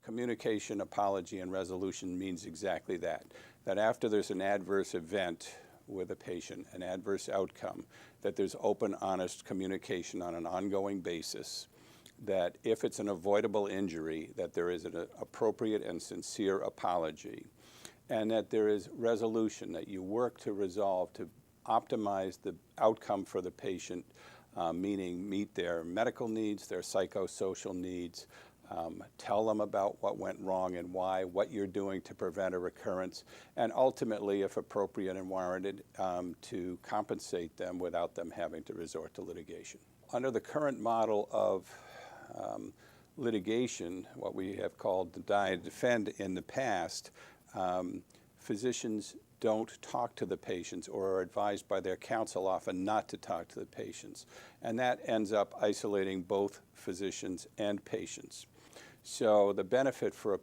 Communication, apology, and resolution means exactly that. That after there's an adverse event with a patient, an adverse outcome, that there's open, honest communication on an ongoing basis, that if it's an avoidable injury, that there is an appropriate and sincere apology, and that there is resolution, that you work to resolve, to optimize the outcome for the patient, meaning meet their medical needs, their psychosocial needs, tell them about what went wrong and why, what you're doing to prevent a recurrence, and ultimately, if appropriate and warranted, to compensate them without them having to resort to litigation. Under the current model of litigation, what we have called deny and defend in the past, physicians don't talk to the patients or are advised by their counsel often not to talk to the patients. And that ends up isolating both physicians and patients. So the benefit for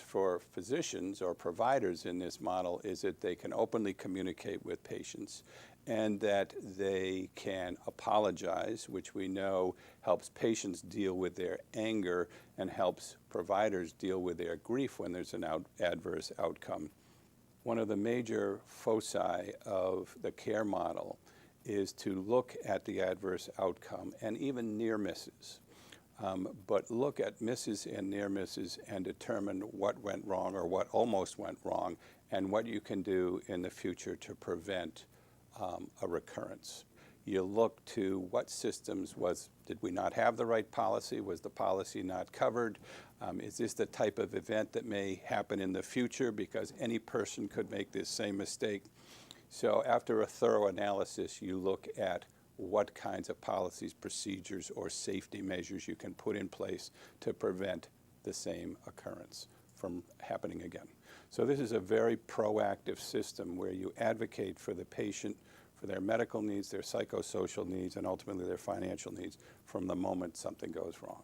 for physicians or providers in this model is that they can openly communicate with patients and that they can apologize, which we know helps patients deal with their anger and helps providers deal with their grief when there's an adverse outcome. One of the major foci of the care model is to look at the adverse outcome and even near misses. But look at misses and near misses and determine what went wrong or what almost went wrong and what you can do in the future to prevent a recurrence. You look to what systems did we not have the right policy? Was the policy not covered? Is this the type of event that may happen in the future because any person could make this same mistake? So after a thorough analysis, you look at what kinds of policies, procedures, or safety measures you can put in place to prevent the same occurrence from happening again. So this is a very proactive system where you advocate for the patient, for their medical needs, their psychosocial needs, and ultimately their financial needs from the moment something goes wrong.